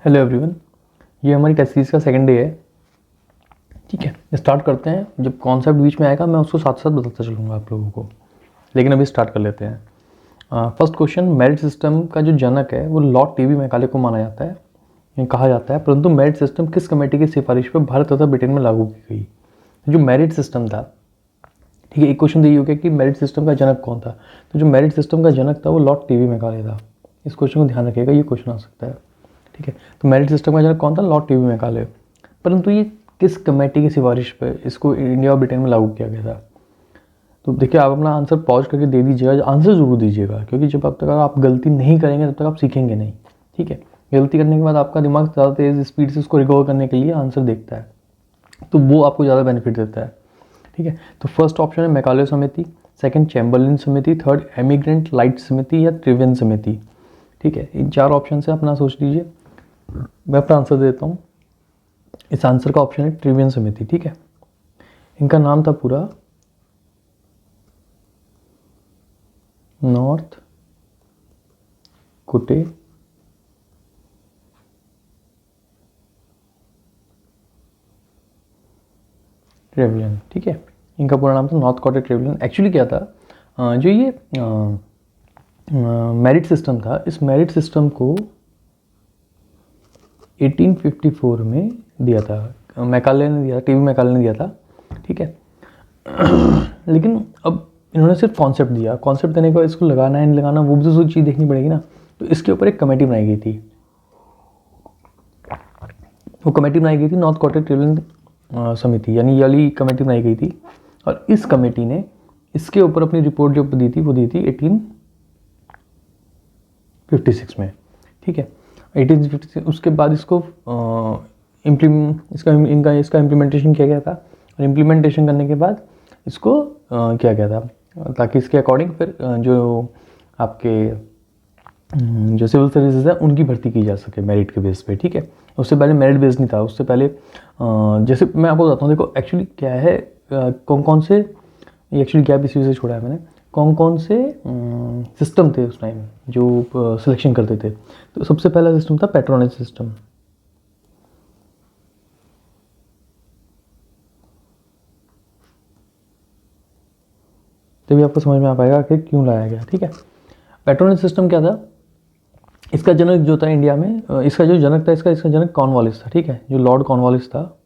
Hello everyone, ये हमारी test series का सेकंड डे है। ठीक है, स्टार्ट करते हैं। जब कॉन्सेप्ट बीच में आएगा मैं उसको साथ साथ बताता चलूँगा आप लोगों को, लेकिन अभी स्टार्ट कर लेते हैं। फर्स्ट क्वेश्चन, मेरिट सिस्टम का जो जनक है वो लॉर्ड टीवी मैकाले को माना जाता है, ये कहा जाता है, परंतु मेरिट सिस्टम किस कमेटी की सिफारिश पर भारत तथा ब्रिटेन में लागू की गई? जो मेरिट सिस्टम था, ठीक है, एक क्वेश्चन तो ये हो गया कि मेरिट सिस्टम का जनक कौन था। तो जो मेरिट सिस्टम का जनक था वो लॉर्ड टीवी मैकाले था। इस क्वेश्चन को ध्यान रखिएगा, ये क्वेश्चन आ सकता है। ठीक है, तो मेरिट सिस्टम का जनक कौन था? Lord TV Macaulay. परंतु ये किस कमेटी की सिफारिश पर इसको इंडिया और ब्रिटेन में लागू किया गया था? तो देखिए, आप अपना आंसर पॉज करके दे दीजिएगा, आंसर जरूर दीजिएगा, क्योंकि जब तक आप गलती नहीं करेंगे तब तक आप सीखेंगे नहीं। ठीक है, गलती करने के बाद आपका दिमाग ज़्यादा तेज़ स्पीड से उसको रिकवर करने के लिए आंसर देखता है, तो वो आपको ज़्यादा बेनिफिट देता है। ठीक है, तो फर्स्ट ऑप्शन है मैकाले समिति, सेकंड चैम्बरलिन समिति, थर्ड एमिग्रेंट लाइट समिति या त्रिवेन समिति। ठीक है, इन चार ऑप्शन से अपना सोच लीजिए, मैं अपना आंसर देता हूँ। इस आंसर का ऑप्शन है त्रिवेन समिति। ठीक है, इनका नाम था पूरा नॉर्थ कोटे ट्रेवलियन। ठीक है, इनका पूरा नाम था नॉर्थ कोटे ट्रेवलियन। एक्चुअली क्या था, जो ये मेरिट सिस्टम था, इस मेरिट सिस्टम को 1854 में दिया था, मैकाले ने दिया, टीवी मैकाले ने दिया था। ठीक है, लेकिन अब इन्होंने सिर्फ कॉन्सेप्ट दिया। कॉन्सेप्ट देने के बाद इसको लगाना है नहीं लगाना, वो भी तो चीज़ देखनी पड़ेगी ना। तो इसके ऊपर एक कमेटी बनाई गई थी, वो कमेटी बनाई गई थी नॉर्थ कोटे ट्रिब्यूनल समिति, यानी ये वाली कमेटी बनाई गई थी। और इस कमेटी ने इसके ऊपर अपनी रिपोर्ट जो दी थी वो दी थी 1856 में। ठीक है, 1856। उसके बाद इसको इसका इम्प्लीमेंटेशन किया गया था, और इम्प्लीमेंटेशन करने के बाद इसको किया गया था, ताकि इसके अकॉर्डिंग फिर जो आपके जो सिविल सर्विसेज है उनकी भर्ती की जा सके मेरिट के बेस पे। ठीक है, उससे पहले मेरिट बेस नहीं था, उससे पहले जैसे मैं आपको बताता हूँ। देखो एक्चुअली क्या है, कौन कौन से, ये एक्चुअली गैप इसी वजह से छोड़ा है मैंने, कौन कौन से सिस्टम थे उस टाइम जो सिलेक्शन करते थे। तो सबसे पहला सिस्टम था पैट्रोनेज सिस्टम। तभी आपको समझ में आ पाएगा कि क्यों लाया गया। ठीक है, पैट्रोनेज सिस्टम क्या था, इसका जनक जो था इंडिया में, इसका जो जनक था, इसका जनक कॉर्नवालिस था। ठीक है, जो लॉर्ड कॉर्नवालिस था,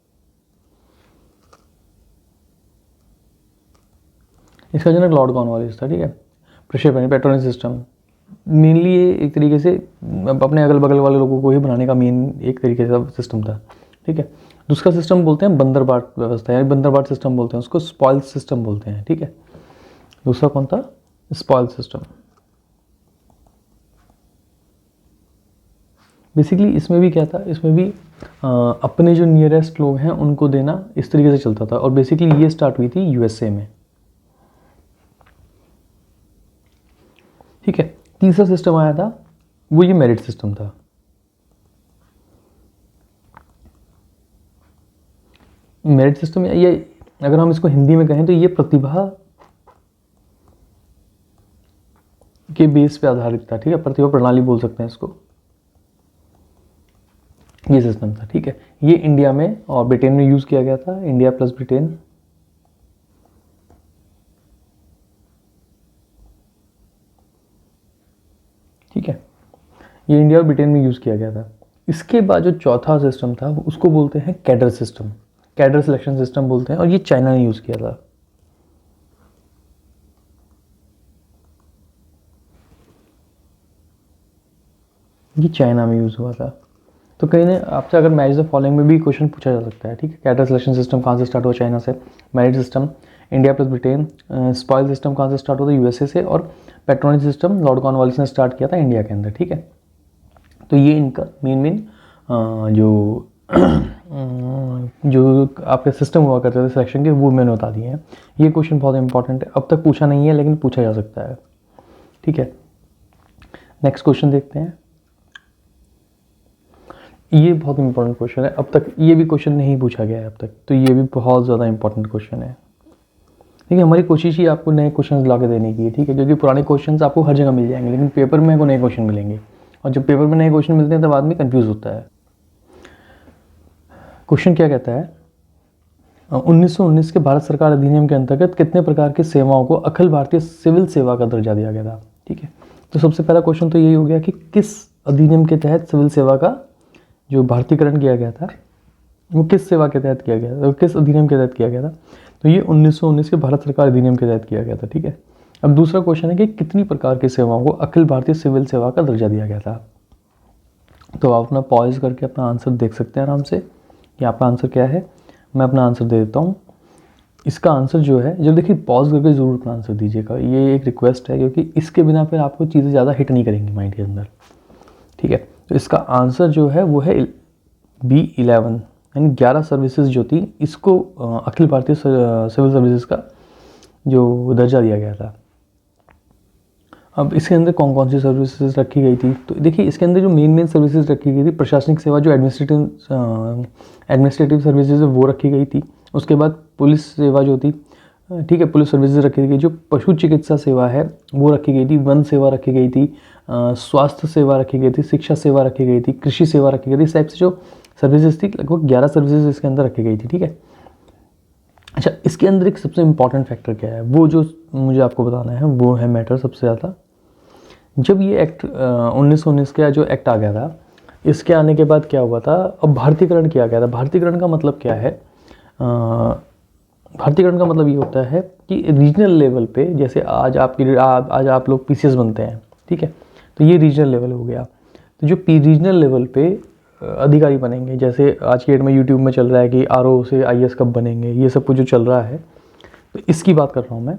इसका जनक लॉर्ड कॉर्नवालिस था। ठीक है, प्रक्षेपण पैट्रोनेज सिस्टम मेनली ये एक तरीके से अपने अगल बगल वाले लोगों को ही बनाने का मेन एक तरीके से सिस्टम था। ठीक है, दूसरा सिस्टम बोलते हैं बंदरबाट व्यवस्था, यानी बंदरबाट सिस्टम बोलते हैं उसको, स्पॉइल सिस्टम बोलते हैं। ठीक है, दूसरा कौन था? Spoil system. बेसिकली इसमें भी क्या था, इसमें भी अपने जो नियरेस्ट लोग हैं उनको देना, इस तरीके से चलता था। और बेसिकली ये स्टार्ट हुई थी यूएसए में। ठीक है, तीसरा सिस्टम आया था, वो ये मेरिट सिस्टम था। मेरिट सिस्टम, ये अगर हम इसको हिंदी में कहें तो ये प्रतिभा के बेस पे आधारित था। ठीक है, प्रतिभा प्रणाली बोल सकते हैं इसको, ये सिस्टम था। ठीक है, ये इंडिया में और ब्रिटेन में यूज किया गया था, इंडिया प्लस ब्रिटेन। ठीक है, ये इंडिया और ब्रिटेन में यूज किया गया था। इसके बाद जो चौथा सिस्टम था उसको बोलते हैं cadre system, cadre selection system बोलते हैं, और ये चाइना ने यूज किया था। ये चाइना में यूज हुआ था। तो कहीं ने आपसे अगर मैच द फॉलोइंग में भी क्वेश्चन पूछा जा सकता है। ठीक है, कैडर सिलेक्शन सिस्टम कहाँ से स्टार्ट हुआ? चाइना से। Merit system India plus Britain. Spoil system कहाँ से स्टार्ट होता है? यूएसए से। और पैट्रोनेज सिस्टम लॉर्ड कॉर्नवालिस ने स्टार्ट किया था इंडिया के अंदर। ठीक है, तो ये इनका मेन जो जो आपके सिस्टम हुआ करते थे सिलेक्शन के, वो मैंने बता दिए हैं। ये क्वेश्चन बहुत इंपॉर्टेंट है, अब तक पूछा नहीं है लेकिन पूछा जा सकता है। ठीक है, नेक्स्ट क्वेश्चन देखते हैं। ये बहुत इंपॉर्टेंट क्वेश्चन है, अब तक ये भी क्वेश्चन नहीं पूछा गया है अब तक, तो ये भी बहुत ज़्यादा इंपॉर्टेंट क्वेश्चन है। ठीक है, हमारी कोशिश ही आपको नए क्वेश्चंस ला के देने की है। ठीक है, क्योंकि पुराने क्वेश्चंस आपको हर जगह मिल जाएंगे, लेकिन पेपर में आपको नए क्वेश्चन मिलेंगे, और जब पेपर में नए क्वेश्चन मिलते हैं तब आदमी कंफ्यूज होता है। क्वेश्चन क्या कहता है, 1919 के भारत सरकार अधिनियम के अंतर्गत कितने प्रकार की सेवाओं को अखिल भारतीय सिविल सेवा का दर्जा दिया गया था। ठीक है, तो सबसे पहला क्वेश्चन तो यही हो गया कि किस अधिनियम के तहत सिविल सेवा का जो भारतीयकरण किया गया था वो किस सेवा के तहत किया गया था, किस अधिनियम के तहत किया गया था। तो ये 1919 के भारत सरकार अधिनियम के तहत किया गया था। ठीक है, अब दूसरा क्वेश्चन है कि कितनी प्रकार की सेवाओं को अखिल भारतीय सिविल सेवा का दर्जा दिया गया था। तो आप अपना पॉज करके अपना आंसर देख सकते हैं आराम से कि आपका आंसर क्या है। मैं अपना आंसर दे देता हूँ। इसका आंसर जो है, जब देखिए पॉज करके ज़रूर अपना आंसर दीजिएगा, ये एक रिक्वेस्ट है, क्योंकि इसके बिना फिर आपको चीज़ें ज़्यादा हिट नहीं करेंगी माइंड के अंदर। ठीक है, तो इसका आंसर जो है वो है B11, यानी 11 सर्विसेज जो थी इसको अखिल भारतीय सिविल सर्विसेज का जो दर्जा दिया गया था। अब इसके अंदर कौन कौन सी सर्विसेज रखी गई थी, तो देखिए इसके अंदर जो मेन सर्विसेज रखी गई थी, प्रशासनिक सेवा जो एडमिनिस्ट्रेटिव सर्विसेज है वो रखी गई थी। उसके बाद पुलिस सेवा जो थी, ठीक है, पुलिस सर्विसेज रखी गई, जो पशु चिकित्सा सेवा है वो रखी गई थी, वन सेवा रखी गई थी, स्वास्थ्य सेवा रखी गई थी, शिक्षा सेवा रखी गई थी, कृषि सेवा रखी गई थी। इस टाइप से जो सर्विसेज थी लगभग 11 सर्विसेज इसके अंदर रखी गई थी। ठीक है, अच्छा, इसके अंदर एक सबसे इम्पॉर्टेंट फैक्टर क्या है, वो जो मुझे आपको बताना है वो है मैटर सबसे ज़्यादा। जब ये एक्ट 1919 का जो एक्ट आ गया था, इसके आने के बाद क्या हुआ था, अब भारतीयकरण किया गया था। भारतीयकरण का मतलब क्या है, भारतीयकरण का मतलब ये होता है कि रीजनल लेवल पे, जैसे आज आप लोग PCS बनते हैं, ठीक है, तो ये रीजनल लेवल हो गया। तो जो रीजनल लेवल पे अधिकारी बनेंगे, जैसे आज की डेट में यूट्यूब में चल रहा है कि RO से IAS कब बनेंगे, ये सब कुछ जो चल रहा है, तो इसकी बात कर रहा हूँ मैं।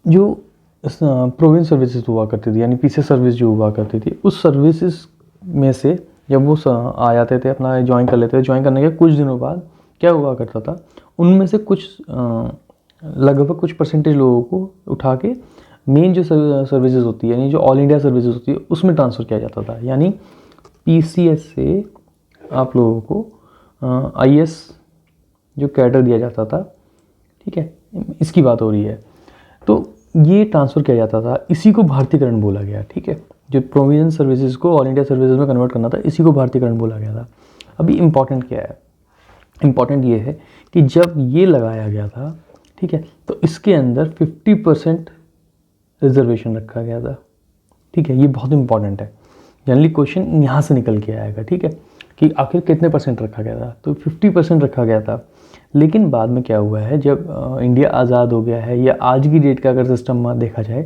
जो प्रोविंस सर्विसेज हुआ करती थी, यानी PCS सर्विस जो हुआ करती थी, उस सर्विसेज में से जब वो आ जाते थे, अपना ज्वाइन कर लेते थे, ज्वाइन करने के कुछ दिनों बाद क्या हुआ करता था, उनमें से कुछ लगभग कुछ परसेंटेज लोगों को उठा के मेन जो सर्विसेज होती है, यानी जो ऑल इंडिया सर्विसेज होती है, उसमें ट्रांसफ़र किया जाता था। यानी PCS से आप लोगों को IAS जो कैडर दिया जाता था, ठीक है, इसकी बात हो रही है, तो ये ट्रांसफ़र किया जाता था, इसी को भारतीयकरण बोला गया। ठीक है, जो प्रोविजन सर्विसेज को ऑल इंडिया सर्विसेज में कन्वर्ट करना था, इसी को भारतीयकरण बोला गया था। अभी इम्पॉर्टेंट क्या है, इम्पॉर्टेंट ये है कि जब ये लगाया गया था, ठीक है, तो इसके अंदर 50% रिजर्वेशन रखा गया था। ठीक है, ये बहुत इंपॉर्टेंट है, जनरली क्वेश्चन यहाँ से निकल के आएगा। ठीक है, कि आखिर कितने % रखा गया था, तो 50% रखा गया था। लेकिन बाद में क्या हुआ है, जब इंडिया आज़ाद हो गया है, या आज की डेट का अगर सिस्टम देखा जाए,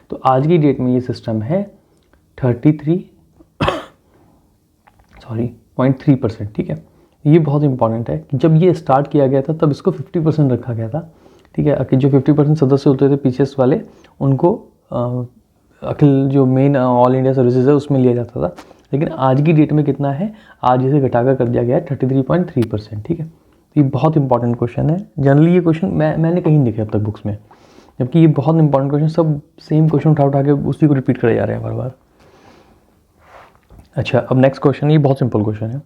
तो आज की डेट में ये सिस्टम है 33.3%। ठीक है, ये बहुत इंपॉर्टेंट है कि जब ये स्टार्ट किया गया था तब इसको 50% रखा गया था। ठीक है, कि जो 50% सदस्य होते थे PCS वाले, उनको अखिल जो मेन ऑल इंडिया सर्विसेज है उसमें लिया जाता था। लेकिन आज की डेट में कितना है, आज इसे घटाकर कर दिया गया है 33.3%। ठीक है, तो ये बहुत इंपॉर्टेंट क्वेश्चन है। जनरली ये क्वेश्चन मैंने कहीं नहीं देखे अब तक बुक्स में, जबकि ये बहुत इंपॉर्टेंट क्वेश्चन, सब सेम क्वेश्चन उठा के उसी को रिपीट करे जा रहे हैं बार बार। अच्छा, अब नेक्स्ट क्वेश्चन, ये बहुत सिंपल क्वेश्चन है।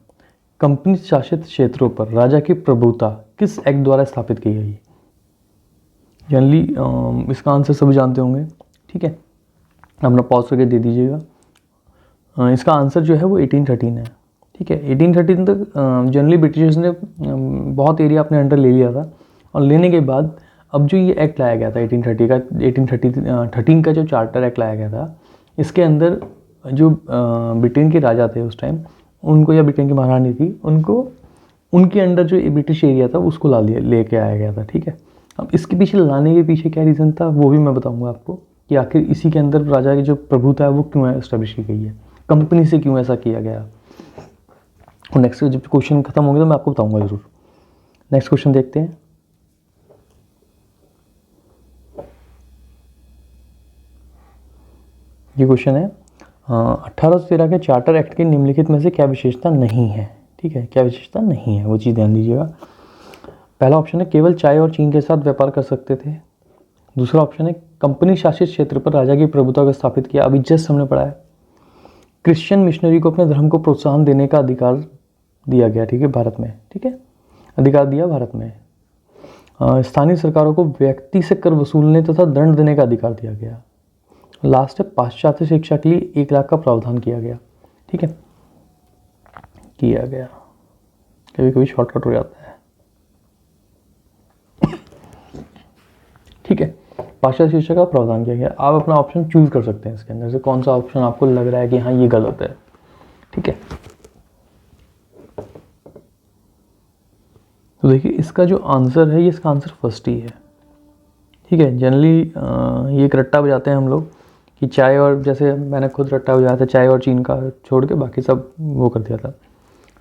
कंपनी शासित क्षेत्रों पर राजा की प्रभुता किस एक्ट द्वारा स्थापित की गई? जनरली इसका आंसर सभी जानते होंगे। ठीक है, अपना पॉज करके दे दीजिएगा। इसका आंसर जो है वो 1813 है। ठीक है, 1813 तक जनरली ब्रिटिशर्स ने बहुत एरिया अपने अंडर ले लिया था, और लेने के बाद अब जो ये एक्ट लाया गया था 1813 का जो चार्टर एक्ट लाया गया था, इसके अंदर जो ब्रिटेन के राजा थे उस टाइम, उनको, या ब्रिटेन की महारानी थी, उनको उनके अंडर जो ब्रिटिश एरिया था उसको लेके आया गया था। ठीक है, अब इसके पीछे लाने के पीछे क्या रीज़न था वो भी मैं बताऊंगा आपको, कि आखिर इसी के अंदर राजा की जो प्रभुता है वो क्यों एस्टेब्लिश की गई है, कंपनी से क्यों ऐसा किया गया। और नेक्स्ट जब क्वेश्चन खत्म होंगे तो मैं आपको बताऊंगा ज़रूर। नेक्स्ट क्वेश्चन देखते हैं। ये क्वेश्चन है, 1813 के चार्टर एक्ट के निम्नलिखित में से क्या विशेषता नहीं है? ठीक है, क्या विशेषता नहीं है वो चीज़ ध्यान दीजिएगा। पहला ऑप्शन है केवल चाय और चीन के साथ व्यापार कर सकते थे। दूसरा ऑप्शन है कंपनी शासित क्षेत्र पर राजा की प्रभुता को स्थापित किया, अभी जस्ट हमने पढ़ा है। क्रिश्चियन मिशनरी को अपने धर्म को प्रोत्साहन देने का अधिकार दिया गया, ठीक है, भारत में, ठीक है, अधिकार दिया भारत में। स्थानीय सरकारों को व्यक्ति से कर वसूलने तथा दंड देने का अधिकार दिया गया। लास्ट है पाश्चात्य शिक्षा के लिए 1 लाख का प्रावधान किया गया। ठीक है, किया गया। कभी कभी शॉर्टकट हो जाता है। ठीक है, पाश्चात्य शिक्षा का प्रावधान किया गया। आप अपना ऑप्शन चूज कर सकते हैं इसके अंदर से, कौन सा ऑप्शन आपको लग रहा है कि हाँ ये गलत है। ठीक है, तो देखिए इसका जो आंसर है, ये इसका आंसर फर्स्ट ही है। ठीक है, जनरली ये एक रट्टा बजाते हैं हम लोग कि चाय और, जैसे मैंने खुद रट्टा बजाया था, चाय और चीन का छोड़ के बाकी सब वो कर दिया था।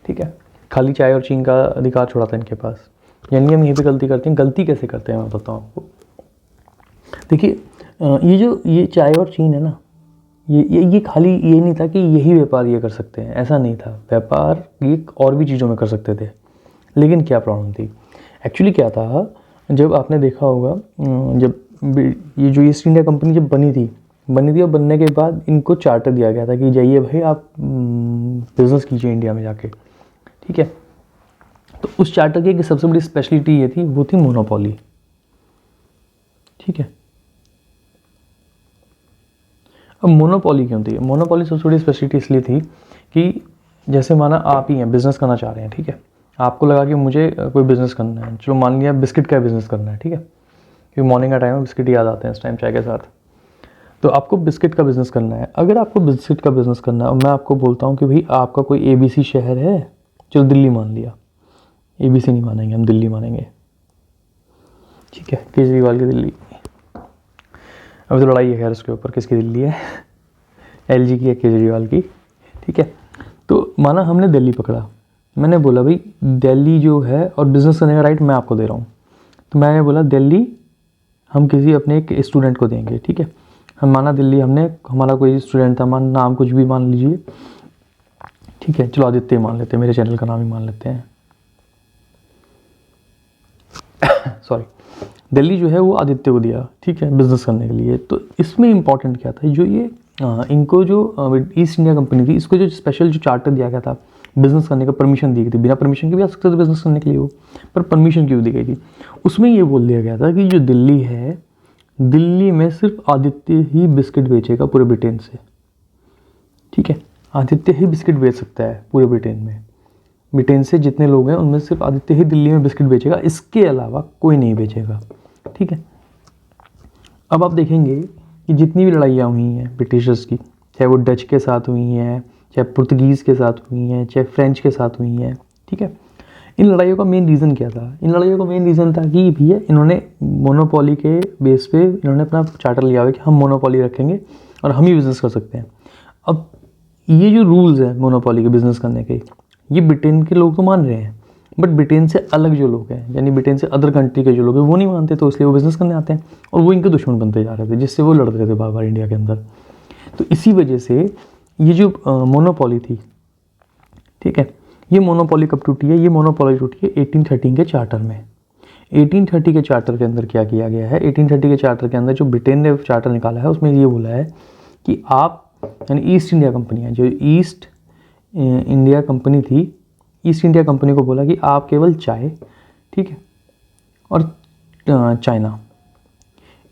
ठीक है, खाली चाय और चीन का अधिकार छोड़ा था इनके पास। यानी हम यहीं पे गलती करते हैं। गलती कैसे करते हैं मैं बताता हूँ आपको। देखिए ये चाय और चीन है ना, ये खाली ये नहीं था कि यही व्यापार ये कर सकते हैं, ऐसा नहीं था। व्यापार ये और भी चीज़ों में कर सकते थे। लेकिन क्या प्रॉब्लम थी एक्चुअली, क्या था, जब आपने देखा होगा जब ये जो ईस्ट इंडिया कंपनी जब बनी थी और बनने के बाद इनको चार्टर दिया गया था कि जाइए भाई आप बिज़नेस कीजिए इंडिया में जाके। ठीक है, तो उस चार्टर की सबसे बड़ी स्पेशलिटी ये थी, वो थी मोनोपोली। ठीक है, अब मोनोपोली क्यों थी? मोनोपोली सबसे बड़ी स्पेशलिटी इसलिए थी कि जैसे माना आप ही हैं, बिज़नेस करना चाह रहे हैं। ठीक है, आपको लगा कि मुझे कोई बिज़नेस करना है, चलो मान लिया बिस्किट का बिज़नेस करना है। ठीक है, क्योंकि मॉर्निंग का टाइम है, बिस्किट याद आते हैं इस टाइम चाय के साथ। तो आपको बिस्किट का बिज़नेस करना है। अगर आपको बिस्किट का बिज़नेस करना है और मैं आपको बोलता हूँ कि भाई आपका कोई ABC शहर है, चलो दिल्ली मान लिया, ABC नहीं मानेंगे हम, दिल्ली मानेंगे। ठीक है, केजरीवाल की दिल्ली। अभी तो लड़ाई है खैर उसके ऊपर, किसकी दिल्ली है, LG की है केजरीवाल की। ठीक है, तो माना हमने दिल्ली पकड़ा, मैंने बोला भाई दिल्ली जो है और बिज़नेस करने का राइट मैं आपको दे रहा हूँ। तो मैंने बोला दिल्ली हम किसी अपने एक स्टूडेंट को देंगे। ठीक है, हम माना दिल्ली हमने, हमारा कोई स्टूडेंट था, मान नाम कुछ भी मान लीजिए। ठीक है, चलो आदित्य मान लेते हैं, मेरे चैनल का नाम ही मान लेते हैं। सॉरी, दिल्ली जो है वो आदित्य को दिया। ठीक है, बिज़नेस करने के लिए। तो इसमें इंपॉर्टेंट क्या था, जो ये इनको जो ईस्ट इंडिया कंपनी थी, इसको जो स्पेशल जो चार्टर दिया गया था बिज़नेस करने का, परमिशन दी गई थी। बिना परमिशन के भी आ सकते थे बिज़नेस करने के लिए वो, पर परमिशन क्यों दी गई थी? उसमें ये बोल दिया गया था कि जो दिल्ली है, दिल्ली में सिर्फ आदित्य ही बिस्किट बेचेगा पूरे ब्रिटेन से। ठीक है, आदित्य ही बिस्किट बेच सकता है पूरे ब्रिटेन में। ब्रिटेन से जितने लोग हैं उनमें सिर्फ आदित्य ही दिल्ली में बिस्किट बेचेगा, इसके अलावा कोई नहीं बेचेगा। ठीक है, अब आप देखेंगे कि जितनी भी लड़ाइयाँ हुई हैं ब्रिटिशर्स की, चाहे वो डच के साथ हुई हैं, चाहे पुर्तगीज़ के साथ हुई हैं, चाहे फ्रेंच के साथ हुई हैं। ठीक है, इन लड़ाइयों का मेन रीज़न क्या था? इन लड़ाइयों का मेन रीज़न था कि भैया इन्होंने मोनोपोली के बेस पे इन्होंने अपना चार्टर लिया हुआ कि हम मोनोपोली रखेंगे और हम ही बिज़नेस कर सकते हैं। अब ये जो रूल्स हैं मोनोपोली के बिज़नेस करने के, ये ब्रिटेन के लोग तो मान रहे हैं, बट ब्रिटेन से अलग जो लोग हैं, यानी ब्रिटेन से अदर कंट्री के जो लोग हैं, वो नहीं मानते, तो इसलिए वो बिज़नेस करने आते हैं और वो इनके दुश्मन बनते जा रहे थे, जिससे वो लड़ रहे थे बार बार इंडिया के अंदर। तो इसी वजह से ये जो मोनोपोली थी, ठीक है, ये मोनोपोली कब टूटी है? ये मोनोपोली टूटी है 1813 के चार्टर में। 1830 के चार्टर के अंदर क्या किया गया है? 1830 के चार्टर के अंदर जो ब्रिटेन ने चार्टर निकाला है, उसमें ये बोला है कि आप, यानी ईस्ट इंडिया कंपनी है, जो ईस्ट इंडिया कंपनी थी, ईस्ट इंडिया कंपनी को बोला कि आप केवल चाय, ठीक है, और चाइना,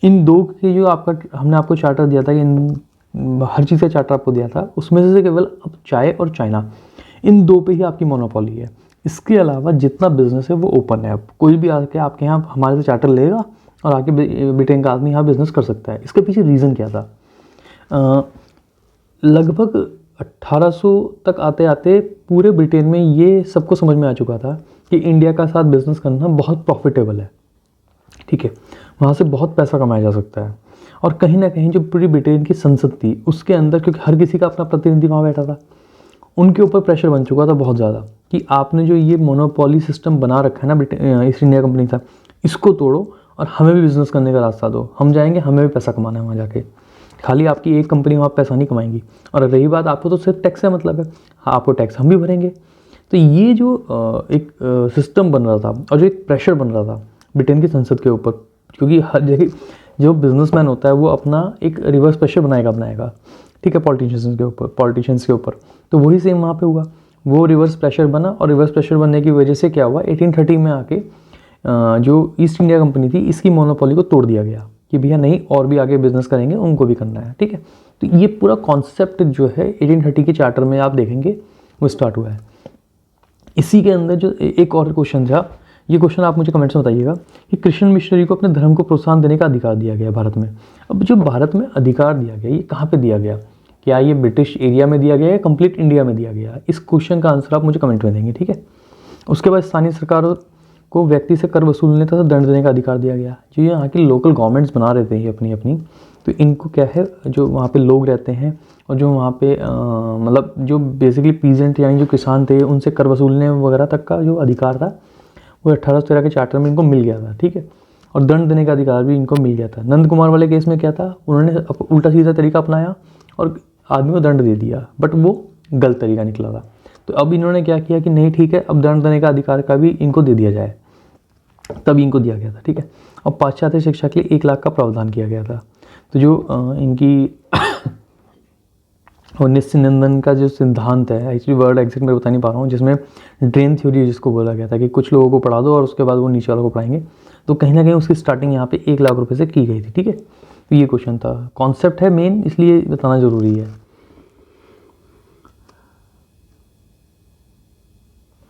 इन दो के जो आपका हमने आपको चार्टर दिया था, इन हर चीज़ का चार्टर आपको दिया था, उसमें से केवल अब चाय और चाइना, इन दो पे ही आपकी मोनोपोली है। इसके अलावा जितना बिज़नेस है वो ओपन है। अब कोई भी आके आपके यहाँ हमारे से चार्टर लेगा और आके ब्रिटेन का आदमी यहाँ बिज़नेस कर सकता है। इसके पीछे रीज़न क्या था? लगभग 1800 तक आते आते पूरे ब्रिटेन में ये सबको समझ में आ चुका था कि इंडिया का साथ बिज़नेस करना बहुत प्रॉफिटेबल है। ठीक है, वहाँ से बहुत पैसा कमाया जा सकता है। और कहीं ना कहीं जो पूरी ब्रिटेन की संसद थी उसके अंदर, क्योंकि हर किसी का अपना प्रतिनिधि वहाँ बैठा था, उनके ऊपर प्रेशर बन चुका था बहुत ज़्यादा कि आपने जो ये मोनोपोली सिस्टम बना रखा है ना ईस्ट इंडिया कंपनी का, इसको तोड़ो और हमें भी बिज़नेस करने का रास्ता दो। हम जाएंगे, हमें भी पैसा कमाना है वहाँ जाके, खाली आपकी एक कंपनी वहाँ पैसा नहीं कमाएंगी। और रही बात, आपको तो सिर्फ टैक्स से मतलब है, हाँ आपको टैक्स हम भी भरेंगे। तो ये जो एक सिस्टम बन रहा था और जो एक प्रेशर बन रहा था ब्रिटेन की संसद के ऊपर, क्योंकि हर जगह जो बिजनेसमैन होता है वो अपना एक रिवर्स प्रेशर बनाएगा, ठीक है, पॉलिटिशियंस के ऊपर। तो वही सेम वहाँ पे हुआ, वो रिवर्स प्रेशर बना और रिवर्स प्रेशर बनने की वजह से क्या हुआ, 1830 में आके जो ईस्ट इंडिया कंपनी थी इसकी मोनोपोली को तोड़ दिया गया कि भैया नहीं, और भी आगे बिजनेस करेंगे, उनको भी करना है। ठीक है, तो ये पूरा कॉन्सेप्ट जो है 1830 के चार्टर में आप देखेंगे वो स्टार्ट हुआ है। इसी के अंदर जो एक और क्वेश्चन था, ये क्वेश्चन आप मुझे कमेंट्स में बताइएगा कि क्रिश्चियन मिशनरी को अपने धर्म को प्रोत्साहन देने का अधिकार दिया गया भारत में। अब जो भारत में अधिकार दिया गया, ये कहाँ पे दिया गया? क्या ये ब्रिटिश एरिया में दिया गया या कंप्लीट इंडिया में दिया गया? इस क्वेश्चन का आंसर आप मुझे कमेंट में देंगे, ठीक है। उसके बाद स्थानीय सरकारों को व्यक्ति से कर वसूलने तथा दंड देने का अधिकार दिया गया। जो यहाँ की लोकल गवर्नमेंट्स बना रहे थे अपनी अपनी, तो इनको क्या है, जो वहाँ पे लोग रहते हैं और जो वहाँ पे मतलब जो बेसिकली पीजेंट यानी जो किसान थे, उनसे कर वसूलने वगैरह तक का जो अधिकार था वो 1813 के चार्टर में इनको मिल गया था, ठीक है। और दंड देने का अधिकार भी इनको मिल गया था। नंद कुमार वाले केस में क्या था, उन्होंने उल्टा सीधा तरीका अपनाया और आदमी को दंड दे दिया, बट वो गलत तरीका निकला था। तो अब इन्होंने क्या किया कि नहीं ठीक है, अब दंड देने का अधिकार का भी इनको दे दिया जाए, तभी इनको दिया गया था, ठीक है। और पाश्चात्य शिक्षा के लिए 1 लाख का प्रावधान किया गया था। तो जो इनकी और नित्यानंद का जो सिद्धांत है, एक्चुअली वर्ड एग्जैक्ट मैं बता नहीं पा रहा हूँ, जिसमें ड्रेन थ्योरी जिसको बोला गया था कि कुछ लोगों को पढ़ा दो और उसके बाद वो नीचे वालों को पढ़ाएंगे, तो कहीं ना कहीं उसकी स्टार्टिंग यहाँ पे 1 लाख रुपए से की गई थी, ठीक है। तो ये क्वेश्चन था, कॉन्सेप्ट है मेन, इसलिए बताना जरूरी है।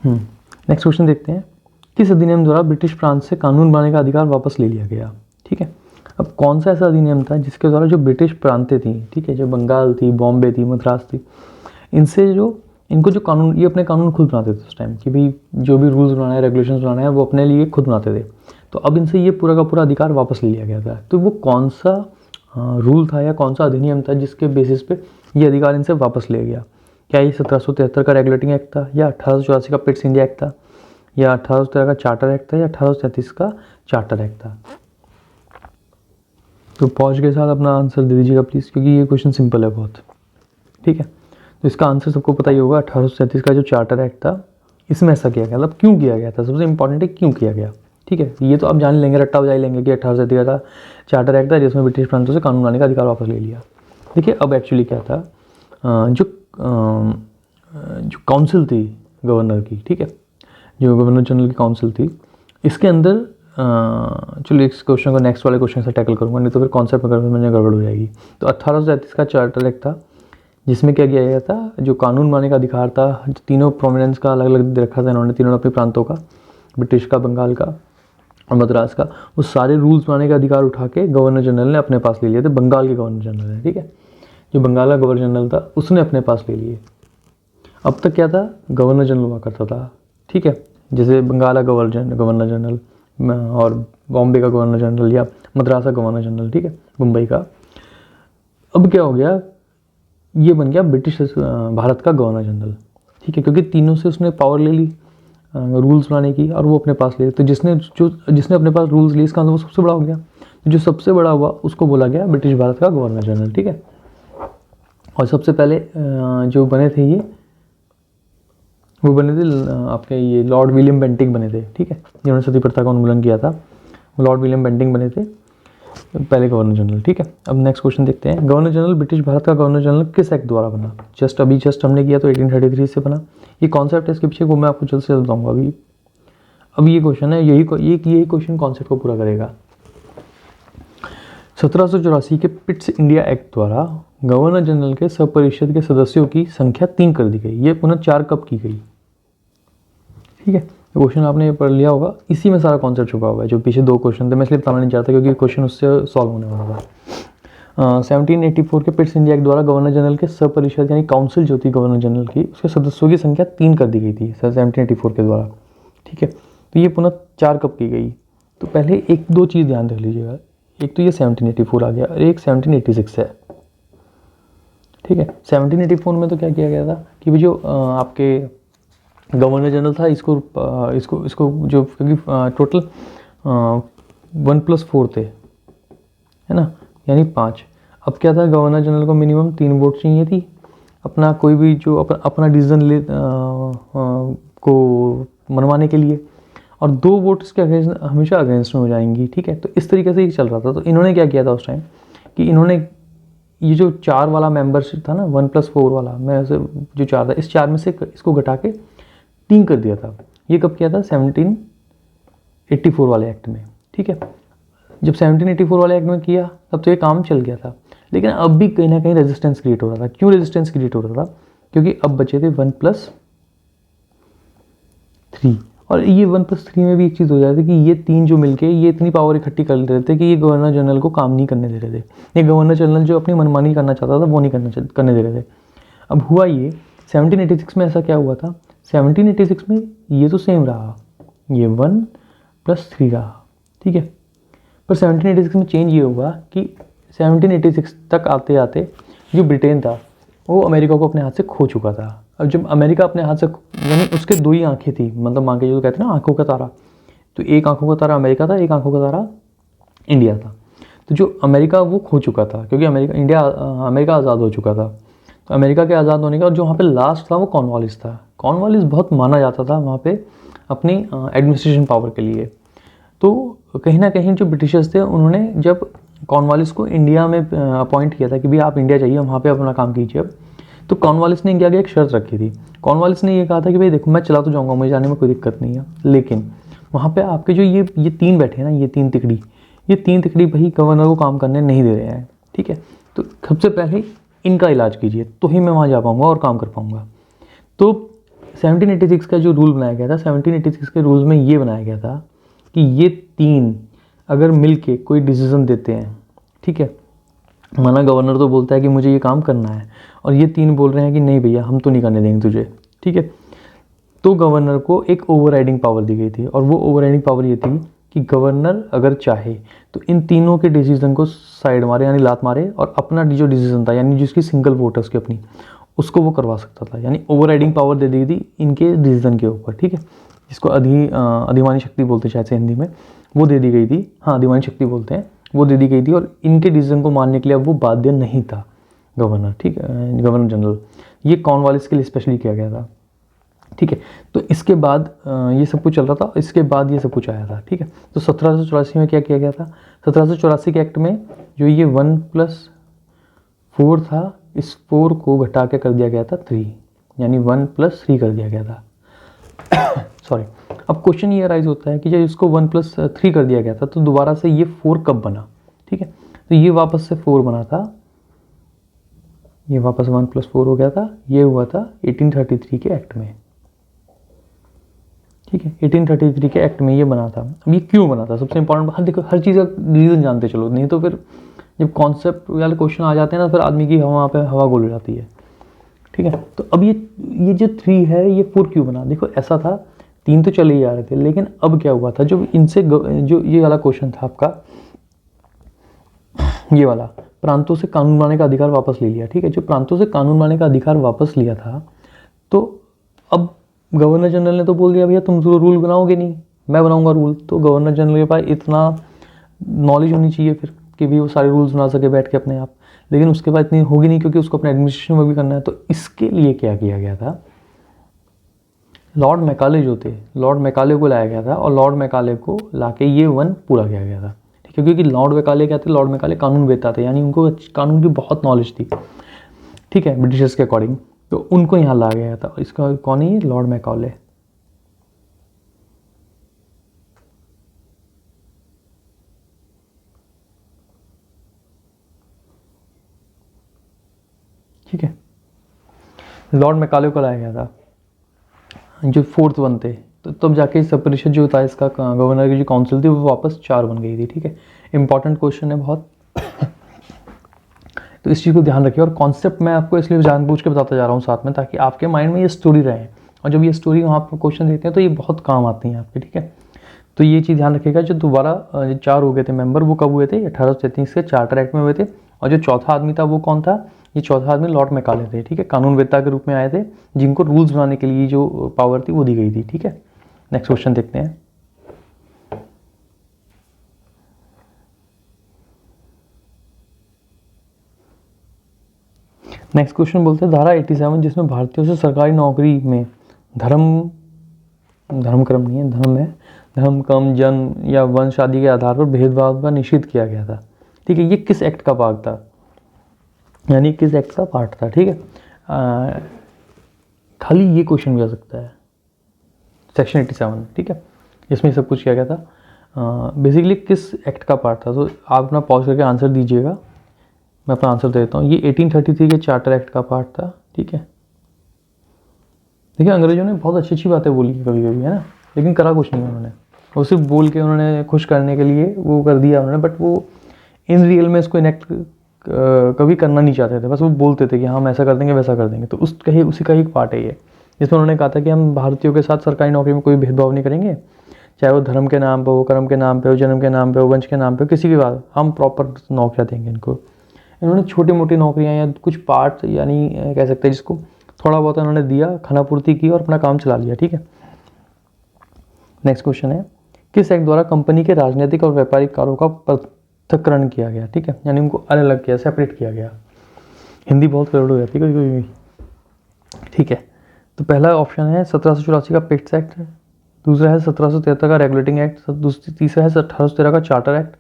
नेक्स्ट क्वेश्चन देखते हैं, किस अधिनियम द्वारा ब्रिटिश प्रांत से कानून बनाने का अधिकार वापस ले लिया गया, ठीक है। अब कौन सा ऐसा अधिनियम था जिसके द्वारा जो ब्रिटिश प्रांतें थी, ठीक है, जो बंगाल थी, बॉम्बे थी, मद्रास थी, इनसे जो इनको जो कानून, ये अपने कानून खुद बनाते थे उस टाइम कि भाई जो भी रूल्स बनाना है, रेगुलेशंस बनाना है, वो अपने लिए खुद बनाते थे। तो अब इनसे ये पूरा का पूरा अधिकार वापस ले लिया गया था। तो वो कौन सा रूल था या कौन सा अधिनियम था जिसके बेसिस पे ये अधिकार इनसे वापस ले गया? क्या ये 1773 का रेगुलेटिंग एक्ट था, या 1884 का पिट्स इंडिया एक्ट था, या 1813 का चार्टर एक्ट था, या 1833 का चार्टर एक्ट था? तो पॉज के साथ अपना आंसर दे दीजिएगा प्लीज़, क्योंकि ये क्वेश्चन सिंपल है बहुत, ठीक है। तो इसका आंसर सबको पता ही होगा, 1837 का जो चार्टर एक्ट था, इसमें ऐसा किया गया, मतलब क्यों किया गया था, सबसे इंपॉर्टेंट है क्यों किया गया, ठीक है। ये तो आप जान लेंगे, रट्टा बजा लेंगे कि 1837 का चार्टर एक्ट था जिसमें ब्रिटिश प्रांतों से कानून बनाने का अधिकार वापस ले लिया। देखिए अब एक्चुअली क्या था, जो काउंसिल थी गवर्नर की, ठीक है, जो गवर्नर जनरल की काउंसिल थी, इसके अंदर चलिए इस क्वेश्चन को नेक्स्ट वाले क्वेश्चन से टैकल करूँगा, नहीं तो फिर कॉन्सेप्ट में गड़बड़ हो जाएगी। तो 1837 का चार्टर एक्ट था जिसमें क्या किया गया था, जो कानून बनाने का अधिकार था, तीनों प्रोमिनेंस का अलग अलग दे रखा था इन्होंने, तीनों अपने प्रांतों का, ब्रिटिश का, बंगाल का और मद्रास का, वो सारे रूल्स बनाने का अधिकार उठा के गवर्नर जनरल ने अपने पास ले लिए थे। बंगाल के गवर्नर जनरल ने, ठीक है, जो बंगाल का गवर्नर जनरल था उसने अपने पास ले लिए। अब तक क्या था, गवर्नर जनरल हुआ करता था, ठीक है, जैसे बंगाल का गवर्नर जनरल और बॉम्बे का गवर्नर जनरल या मद्रास का गवर्नर जनरल, ठीक है, मुंबई का। अब क्या हो गया, ये बन गया ब्रिटिश भारत का गवर्नर जनरल, ठीक है, क्योंकि तीनों से उसने पावर ले ली रूल्स बनाने की और वो अपने पास ले, तो जिसने अपने पास रूल्स लिए इसका मतलब वो सबसे बड़ा हो गया। तो जो सबसे बड़ा हुआ उसको बोला गया ब्रिटिश भारत का गवर्नर जनरल, ठीक है। और सबसे पहले जो बने थे वो बने थे आपके ये लॉर्ड विलियम बेंटिंग बने थे, ठीक है, जिन्होंने सती प्रथा का उन्मूलन किया था, लॉर्ड विलियम बेंटिंग बने थे पहले गवर्नर जनरल, ठीक है। अब नेक्स्ट क्वेश्चन देखते हैं, गवर्नर जनरल, ब्रिटिश भारत का गवर्नर जनरल किस एक्ट द्वारा बना? जस्ट हमने किया तो 1833 से बना। ये कॉन्सेप्ट है इसके पीछे, वो मैं आपको जल्द से जल्द बताऊंगा अभी। अब ये क्वेश्चन है, यही क्वेश्चन कॉन्सेप्ट को पूरा करेगा। 1784 के पिट्स इंडिया एक्ट द्वारा गवर्नर जनरल के सब परिषद के सदस्यों की संख्या 3 कर दी गई। ये पुनः 4 कब की गई, ठीक है। क्वेश्चन आपने पढ़ लिया होगा, इसी में सारा कॉन्सेप्ट छुपा हुआ है। जो पीछे 2 क्वेश्चन थे मैं इसलिए बताना नहीं चाहता क्योंकि क्वेश्चन उससे सॉल्व होने वाला था। 1784 के पिट्स इंडिया एक्ट द्वारा गवर्नर जनरल के सब परिषद यानी काउंसिल जो थी गवर्नर जनरल की, उसके सदस्यों की संख्या 3 कर दी गई थी 1784 के द्वारा, ठीक है। तो ये पुनः 4 कब की गई? तो पहले 1-2 चीज़ ध्यान रख लीजिएगा, एक तो ये 1784 आ गया और एक 1786 है, ठीक है। 1784 में तो क्या किया गया था कि जो आपके गवर्नर जनरल था इसको जो, क्योंकि टोटल 1+4 थे, है ना, यानी 5। अब क्या था, गवर्नर जनरल को मिनिमम 3 वोट चाहिए थी अपना कोई भी जो अपना डिसीजन ले को मनवाने के लिए, और 2 वोट इसके अगेंस्ट हमेशा अगेंस्ट में हो जाएंगी, ठीक है। तो इस तरीके से ये चल रहा था। तो इन्होंने क्या किया था उस टाइम कि इन्होंने ये जो 4 वाला मेंबरशिप था ना, 1+4 वाला, मैं जो 4 था, इस 4 में से इसको घटा के 3 कर दिया था। ये कब किया था? 1784 वाले एक्ट में, ठीक है। जब 1784 वाले एक्ट में किया तब तो ये काम चल गया था, लेकिन अब भी कहीं ना कहीं रेजिस्टेंस क्रिएट हो रहा था। क्यों रेजिस्टेंस क्रिएट हो रहा था? क्योंकि अब बचे थे 1+4 3। और ये 1+3 में भी एक चीज़ हो जाती है कि ये 3 जो मिलके ये इतनी पावर इकट्ठी कर रहे थे कि ये गवर्नर जनरल को काम नहीं करने दे रहे थे। ये गवर्नर जनरल जो अपनी मनमानी करना चाहता था वो नहीं करने दे रहे थे। अब हुआ ये 1786 में ऐसा क्या हुआ था, 1786 में ये तो सेम रहा, ये 1+3 रहा, ठीक है। पर 1786 में चेंज ये हुआ कि 1786 तक आते आते जो ब्रिटेन था वो अमेरिका को अपने हाथ से खो चुका था। अब जब अमेरिका अपने हाथ से, यानी उसके 2 ही आंखें थी, मतलब मान के जो कहते हैं ना आंखों का तारा, तो एक आंखों का तारा अमेरिका था, एक आंखों का तारा इंडिया था। तो जो अमेरिका वो खो चुका था क्योंकि अमेरिका आज़ाद हो चुका था। तो अमेरिका के आज़ाद होने का, और जो वहाँ पे लास्ट था वो कॉर्नवालिस था। कॉर्नवालिस बहुत माना जाता था वहाँ पे अपनी एडमिनिस्ट्रेशन पावर के लिए। तो कहीं ना कहीं जो ब्रिटिशर्स थे उन्होंने जब कॉर्नवालिस को इंडिया में अपॉइंट किया था कि भाई आप इंडिया जाइए, वहाँ पे अपना काम कीजिए अब, तो कॉर्नवालिस ने इंडिया की एक शर्त रखी थी। कॉर्नवालिस ने ये कहा था कि भाई देखो मैं चला तो जाऊँगा, मुझे जाने में कोई दिक्कत नहीं है, लेकिन वहाँ पे आपके जो ये 3 बैठे हैं ना, ये 3 तिकड़ी भाई गवर्नर को काम करने नहीं दे रहे हैं, ठीक है। तो सबसे पहले इनका इलाज कीजिए तो ही मैं वहाँ जा पाऊँगा और काम कर पाऊँगा। तो 1786 का जो रूल बनाया गया था, 1786 के रूल्स में ये बनाया गया था कि ये 3 अगर मिल के कोई डिसीज़न देते हैं, ठीक है, माना गवर्नर तो बोलता है कि मुझे ये काम करना है और ये 3 बोल रहे हैं कि नहीं भैया हम तो नहीं करने देंगे तुझे, ठीक है, तो गवर्नर को एक ओवरराइडिंग पावर दी गई थी। और वो ओवरराइडिंग पावर ये थी कि गवर्नर अगर चाहे तो इन तीनों के डिसीजन को साइड मारे, यानी लात मारे, और अपना जो डिसीजन था, यानी जिसकी सिंगल वोट है उसकी अपनी, उसको वो करवा सकता था। यानी ओवरराइडिंग पावर दे दी थी इनके डिसीजन के ऊपर, ठीक है, जिसको अधिमानी शक्ति बोलते हैं शायद से हिंदी में, वो दे दी गई थी। हाँ, अधिमानी शक्ति बोलते हैं, वो दे दी गई थी। और इनके डिसीजन को मानने के लिए अब वो बाध्य नहीं था गवर्नर, ठीक है, गवर्नर जनरल। ये कॉर्नवालिस के लिए स्पेशली किया गया था, ठीक है। तो इसके बाद ये सब कुछ चल रहा था, इसके बाद ये सब कुछ आया था, ठीक है। तो 1784 में क्या किया गया था, 1784 के एक्ट में जो ये 1+4 था, इस 4 को घटा के कर दिया गया था 3, यानी 1+3 कर दिया गया था। सॉरी। अब क्वेश्चन ये राइज होता है कि जब इसको 1+3 कर दिया गया था तो दोबारा से ये 4 कब बना, ठीक है। तो ये वापस से 4 बना था, ये वापस 1+4 हो गया था, ये हुआ था 1833 के एक्ट में, ठीक है। 1833 के एक्ट में ये बना था। अब ये क्यों बना था, सबसे इंपॉर्टेंट, हाँ देखो हर चीज़ का रीज़न जानते चलो, नहीं तो फिर जब कॉन्सेप्ट वाले क्वेश्चन आ जाते हैं ना, फिर आदमी की वहाँ पे हवा गोल हो जाती है, ठीक है। तो अब ये जो 3 है ये 4 क्यों बना, देखो ऐसा था, 3 तो चले ही आ रहे थे, लेकिन अब क्या हुआ था, जो इनसे जो ये वाला क्वेश्चन था आपका, ये वाला प्रांतों से कानून बनाने का अधिकार वापस ले लिया, ठीक है। जो प्रांतों से कानून बनाने का अधिकार वापस लिया था, तो अब गवर्नर जनरल ने तो बोल दिया भैया तुम तो रूल बनाओगे नहीं, मैं बनाऊंगा रूल। तो गवर्नर जनरल के पास इतना नॉलेज होनी चाहिए फिर कि भी वो सारे रूल्स बना सके बैठ के अपने आप, लेकिन उसके पास इतनी होगी नहीं क्योंकि उसको अपना एडमिनिस्ट्रेशन वर्क भी करना है। तो इसके लिए क्या किया गया था, लॉर्ड मैकाले जो थे, लॉर्ड मैकाले को लाया गया था, और लॉर्ड मैकाले को लाके ये 1 पूरा किया गया था, ठीक है। क्योंकि लॉर्ड मैकाले क्या थे, लॉर्ड मैकाले कानून बेचता थे, यानी उनको कानून की बहुत नॉलेज थी, ठीक है, ब्रिटिशर्स के अकॉर्डिंग। तो उनको यहाँ लाया गया था। इसका कौन है, लॉर्ड मैकाले, ठीक है, लॉर्ड मैकाले को लाया गया था, जो 4th 1 थे। तो तब जाके सब परिषद जो था इसका, गवर्नर की जो काउंसिल थी वो वापस 4 बन गई थी, ठीक है। इंपॉर्टेंट क्वेश्चन है बहुत। तो इस चीज़ को ध्यान रखिए, और कॉन्सेप्ट मैं आपको इसलिए जानबूझ के बताता जा रहा हूँ साथ में, ताकि आपके माइंड में ये स्टोरी रहे, और जब ये स्टोरी वहाँ पर क्वेश्चन देते हैं तो ये बहुत काम आती हैं आपके, ठीक है। तो ये चीज़ ध्यान रखिएगा। जो दोबारा 4 हो गए थे मेंबर, वो कब हुए थे, 1833 के चार्टर एक्ट में हुए थे। और जो चौथा आदमी था वो कौन था, ये चौथा आदमी लॉर्ड मैकाले थे, ठीक है, कानूनवेत्ता के रूप में आए थे, जिनको रूल्स बनाने के लिए जो पावर थी वो दी गई थी, ठीक है। नेक्स्ट क्वेश्चन देखते हैं। नेक्स्ट क्वेश्चन बोलते हैं धारा 87, जिसमें भारतीयों से सरकारी नौकरी में धर्म क्रम नहीं है, धर्म है, धर्म क्रम, जन्म या वंश आदि के आधार पर भेदभाव का निषेध किया गया था, ठीक है। ये किस एक्ट का भाग था, यानी किस एक्ट का पार्ट था, ठीक है। खाली ये क्वेश्चन भी आ सकता है, सेक्शन 87, ठीक है, इसमें सब कुछ किया गया था। बेसिकली किस एक्ट का पार्ट था, तो आप अपना पॉज करके आंसर दीजिएगा, मैं अपना आंसर देता हूँ। ये 1833 के चार्टर एक्ट का पार्ट था, ठीक है। देखिए अंग्रेजों ने बहुत अच्छी अच्छी बातें बोली कभी कभी, है ना, लेकिन करा कुछ नहीं उन्होंने। वो सिर्फ बोल के उन्होंने खुश करने के लिए वो कर दिया उन्होंने, बट वो इन रियल में इसको इनेक्ट कभी करना नहीं चाहते थे। बस वो बोलते थे कि हम ऐसा कर देंगे वैसा कर देंगे। तो उसी का एक पार्ट है ये, जिसमें उन्होंने कहा था कि हम भारतीयों के साथ सरकारी नौकरी में कोई भेदभाव नहीं करेंगे, चाहे वो धर्म के नाम पे हो, कर्म के नाम पे हो, जन्म के नाम पे हो, वंश के नाम पे हो, किसी की बात, हम प्रॉपर नौकरियाँ देंगे इनको। इन्होंने छोटी मोटी नौकरियाँ या कुछ पार्ट यानी कह सकते हैं जिसको थोड़ा बहुत उन्होंने दिया, खानापूर्ति की और अपना काम चला लिया, ठीक है। नेक्स्ट क्वेश्चन है, किस एक्ट द्वारा कंपनी के राजनीतिक और व्यापारिक कार्यों का पृथक्करण किया गया, ठीक है, यानी उनको अलग अलग किया, सेपरेट किया गया। हिंदी बहुत गड़बड़ हो जाती है कभी कभी, ठीक है। तो पहला ऑप्शन है 1784 का पिट्स एक्ट, दूसरा है 1773 का रेगुलेटिंग एक्ट, तीसरा है 1813 का चार्टर एक्ट,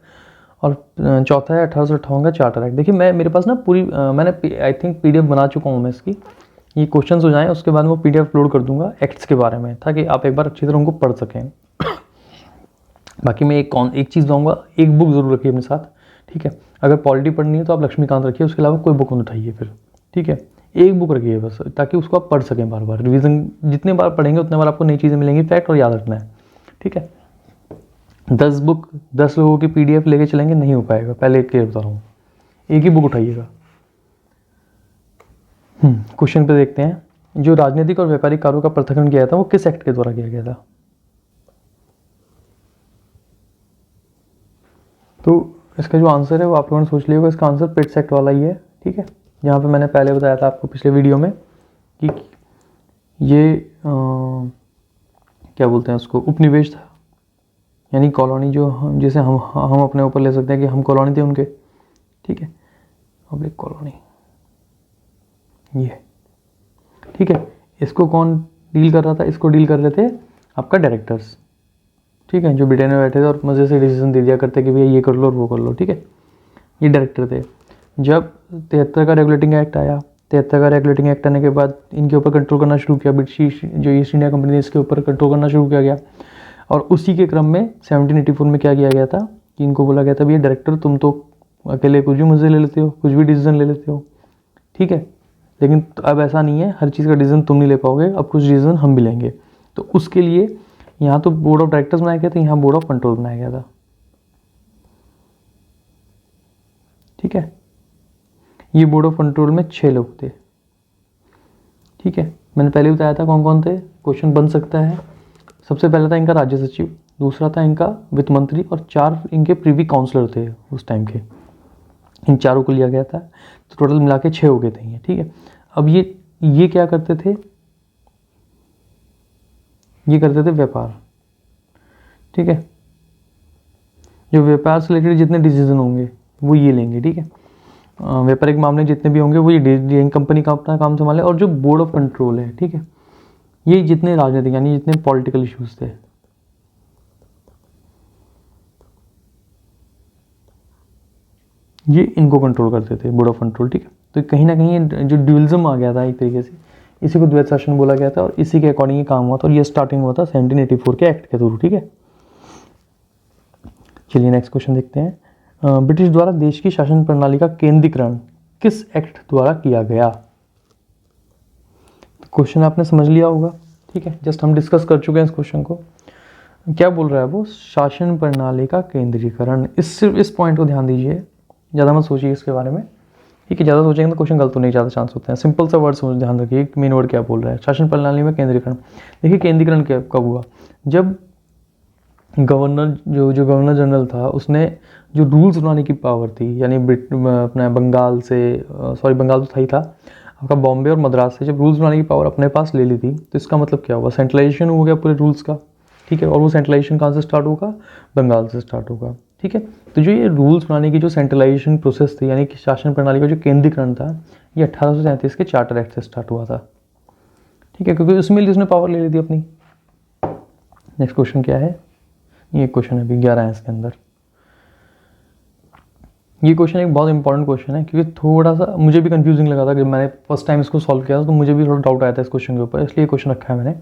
और चौथा है 1858 का चार्टर एक्ट। देखिए मेरे पास ना पूरी मैंने आई थिंक पीडीएफ बना चुका हूँ मैं इसकी, ये क्वेश्चंस हो जाएं उसके बाद मैं पीडीएफ अपलोड कर दूंगा एक्ट्स के बारे में, ताकि आप एक बार अच्छी तरह उनको पढ़ सकें। बाकी मैं एक चीज़ दूंगा, एक बुक ज़रूर रखिए अपने साथ, ठीक है। अगर पॉलिटी पढ़नी है तो आप लक्ष्मीकांत रखिए, उसके अलावा कोई बुक मत उठाइए फिर, ठीक है। एक बुक रखिए बस, ताकि उसको आप पढ़ सकें बार बार। रिवीजन जितने बार पढ़ेंगे उतने बार आपको नई चीज़ें मिलेंगी, फैक्ट और याद रखना है, ठीक है। 10 लोगों की पीडीएफ लेके चलेंगे नहीं हो पाएगा, पहले एक बता रहा हूँ, एक ही बुक उठाइएगा। क्वेश्चन पे देखते हैं, जो राजनीतिक और व्यापारिक कार्यों का पृथक्करण किया था वो किस एक्ट के द्वारा किया गया था। तो इसका जो आंसर है वो आप लोगों ने सोच लिया होगा, इसका आंसर पिट्स एक्ट वाला ही है, ठीक है। यहाँ पे मैंने पहले बताया था आपको पिछले वीडियो में कि ये क्या बोलते हैं उसको, उपनिवेश था, यानी कॉलोनी जो जिसे हम अपने ऊपर ले सकते हैं कि हम कॉलोनी थे उनके, ठीक है। अब एक कॉलोनी ये, ठीक है। इसको कौन डील कर रहा था, इसको डील कर रहे थे आपका डायरेक्टर्स, ठीक है, जो ब्रिटेन में बैठे थे और मज़े से डिसीजन दे दिया करते कि भैया ये कर लो और वो कर लो, ठीक है। ये डायरेक्टर थे। जब 73 का रेगुलेटिंग एक्ट आया, 73 का रेगुलेटिंग एक्ट आने के बाद इनके ऊपर कंट्रोल करना शुरू किया, ब्रिटिश जो ईस्ट इंडिया कंपनी ने इसके ऊपर कंट्रोल करना शुरू किया गया। और उसी के क्रम में 1784 में क्या किया गया था कि इनको बोला गया था भैया डायरेक्टर तुम तो अकेले कुछ भी मज़े ले लेते हो, कुछ भी डिसीजन ले लेते हो, ठीक है, लेकिन अब ऐसा नहीं है, हर चीज़ का डिसीजन तुम नहीं ले पाओगे, अब कुछ डिसीजन हम भी लेंगे। तो उसके लिए यहाँ तो बोर्ड ऑफ डायरेक्टर्स बनाया गया था, यहाँ बोर्ड ऑफ कंट्रोल बनाया गया था, ठीक है। ये बोर्ड ऑफ कंट्रोल में 6 लोग थे, ठीक है। मैंने पहले बताया था कौन कौन थे, क्वेश्चन बन सकता है। सबसे पहला था इनका राज्य सचिव, दूसरा था इनका वित्त मंत्री, और 4 इनके प्रीवी काउंसलर थे उस टाइम के, इन चारों को लिया गया था। तो टोटल मिला के 6 हो गए थे ये, ठीक है। अब ये क्या करते थे, ये करते थे व्यापार, ठीक है। जो व्यापार से रिलेटेड जितने डिसीजन होंगे वो ये लेंगे, ठीक है। व्यापारिक मामले जितने भी होंगे वो ये कंपनी का अपना काम संभाले। और जो बोर्ड ऑफ कंट्रोल है, ठीक है, ये जितने राजनीतिक यानी जितने पॉलिटिकल इश्यूज थे, ये इनको कंट्रोल करते थे, बोर्ड ऑफ कंट्रोल, ठीक है। तो कहीं ना कहीं जो ड्यूअलिज्म आ गया था एक तरीके से, इसी को द्वैत शासन बोला गया था, और इसी के अकॉर्डिंग ये काम हुआ था, और ये स्टार्टिंग हुआ था 1784 के एक्ट के थ्रू, ठीक है। चलिए नेक्स्ट क्वेश्चन देखते हैं, ब्रिटिश द्वारा देश की शासन प्रणाली का केंद्रीकरण किस एक्ट द्वारा किया गया। क्वेश्चन आपने समझ लिया होगा, ठीक है, जस्ट हम डिस्कस कर चुके हैं इस क्वेश्चन को। क्या बोल रहा है वो, शासन प्रणाली का केंद्रीकरण। इस पॉइंट को ध्यान दीजिए, ज़्यादा मत सोचिए इसके बारे में, ठीक है। ज़्यादा सोचेंगे तो क्वेश्चन गलत होने के ज़्यादा चांस होते हैं। सिंपल सा वर्ड समझ ध्यान रखिए, मेन वर्ड क्या बोल रहा है, शासन प्रणाली में केंद्रीकरण। देखिए केंद्रीकरण कब हुआ, जब गवर्नर जो गवर्नर जनरल था उसने जो रूल्स बनाने की पावर थी, यानी अपना बंगाल तो था ही था, आपका बॉम्बे और मद्रास से जब रूल्स बनाने की पावर अपने पास ले ली थी, तो इसका मतलब क्या हुआ, सेंट्रलाइजेशन हो गया पूरे रूल्स का, ठीक है। और वो सेंट्रलाइजेशन कहाँ से स्टार्ट होगा, बंगाल से स्टार्ट होगा, ठीक है। तो जो ये रूल्स बनाने की जो सेंट्रलाइजेशन प्रोसेस थी, यानी कि शासन प्रणाली का जो केंद्रीकरण था, ये 1837 के चार्टर एक्ट से स्टार्ट हुआ था, ठीक है, क्योंकि उसमें उसने पावर ले ली थी अपनी। नेक्स्ट क्वेश्चन क्या है, ये क्वेश्चन अभी 11 है इसके अंदर। ये क्वेश्चन एक बहुत इंपॉर्टेंट क्वेश्चन है, क्योंकि थोड़ा सा मुझे भी कंफ्यूजिंग लगा था कि मैंने फर्स्ट टाइम इसको सॉल्व किया था, तो मुझे भी थोड़ा डाउट आया था इस क्वेश्चन के ऊपर, इसलिए क्वेश्चन रखा है मैंने।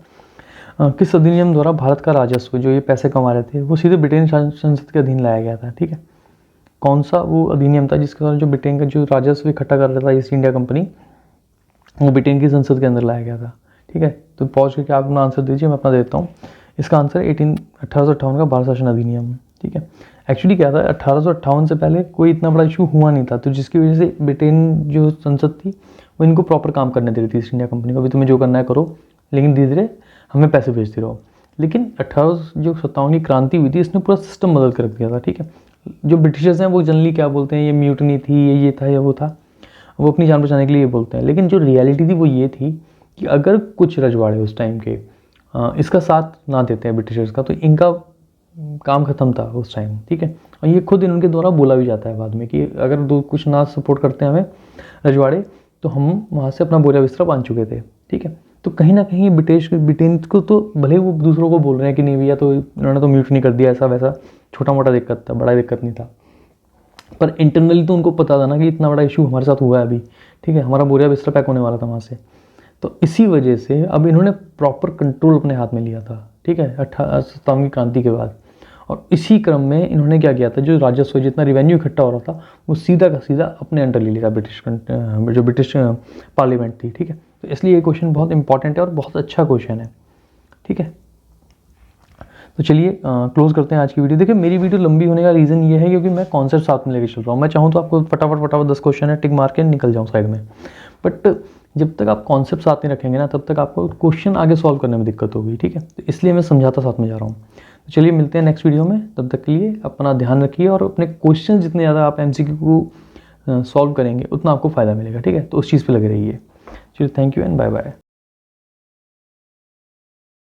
किस अधिनियम द्वारा भारत का राजस्व, जो ये पैसे कमा रहे थे, वो सीधे ब्रिटेन संसद के अधीन लाया गया था, ठीक है। कौन सा वो अधिनियम था जिसके द्वारा जो ब्रिटेन का जो राजस्व इकट्ठा कर रहा था ईस्ट इंडिया कंपनी, वो ब्रिटेन की संसद के अंदर लाया गया था, ठीक है। तो पॉज करके आप अपना आंसर दीजिए, मैं अपना देता हूँ। इसका आंसर 1858 का भारत शासन अधिनियम, ठीक है। एक्चुअली क्या था, 1858 से पहले कोई इतना बड़ा इशू हुआ नहीं था, तो जिसकी वजह से ब्रिटेन जो संसद थी वो इनको प्रॉपर काम करने दे रही थी ईस्ट इंडिया कंपनी को, अभी तुम्हें जो करना है करो, लेकिन धीरे धीरे हमें पैसे भेजते रहो। लेकिन 1857 की क्रांति हुई थी, इसने पूरा सिस्टम बदल कर रख दिया था, ठीक है। जो ब्रिटिशर्स हैं वो जनरली क्या बोलते हैं, ये म्यूटनी थी, ये था, ये वो था, वो अपनी जान बचाने के लिए ये बोलते हैं। लेकिन जो रियलिटी थी वो ये थी कि अगर कुछ रजवाड़े उस टाइम के इसका साथ ना देते हैं ब्रिटिशर्स का, तो इनका काम ख़त्म था उस टाइम, ठीक है। और ये खुद इनके द्वारा बोला भी जाता है बाद में कि अगर दो कुछ ना सपोर्ट करते हैं हमें रजवाड़े, तो हम वहाँ से अपना बोरा बिस्तरा बांध चुके थे, ठीक है। तो कहीं ना कहीं ब्रिटेन को तो भले वो दूसरों को बोल रहे हैं कि नहीं भैया, तो इन्होंने तो म्यूटनी कर दिया, ऐसा वैसा, छोटा मोटा दिक्कत था, बड़ा दिक्कत नहीं था, पर इंटरनली तो उनको पता था ना कि इतना बड़ा इशू हमारे साथ हुआ है अभी, ठीक है। हमारा बोरिया बिस्तरा पैक होने वाला था वहाँ से। तो इसी वजह से अब इन्होंने प्रॉपर कंट्रोल अपने हाथ में लिया था, ठीक है, 1857 की क्रांति के बाद। और इसी क्रम में इन्होंने क्या किया था, जो राजस्व, जितना रिवेन्यू इकट्ठा हो रहा था, वो सीधा का सीधा अपने अंडर ले लिया जो ब्रिटिश पार्लियामेंट थी, ठीक है। तो इसलिए ये क्वेश्चन बहुत इंपॉर्टेंट है और बहुत अच्छा क्वेश्चन है, ठीक है। तो चलिए क्लोज करते हैं आज की वीडियो। देखिए मेरी वीडियो लंबी होने का रीज़न ये है क्योंकि मैं कॉन्सेप्ट साथ में लेके चल रहा हूँ। मैं चाहूँ तो आपको फटाफट 10 क्वेश्चन है टिक मार के निकल जाऊँ साइड में, बट जब तक आप कॉन्सेप्ट साथ में रखेंगे ना, तब तक आपको क्वेश्चन आगे सॉल्व करने में दिक्कत होगी, ठीक है। तो इसलिए मैं समझाता साथ में जा रहा हूँ। तो चलिए मिलते हैं नेक्स्ट वीडियो में, तब तक के लिए अपना ध्यान रखिए और अपने क्वेश्चन जितने ज़्यादा आप MCQ को सॉल्व करेंगे उतना आपको फ़ायदा मिलेगा, ठीक है। तो उस चीज़ पर लगे रहिए। चलिए thank you and bye bye.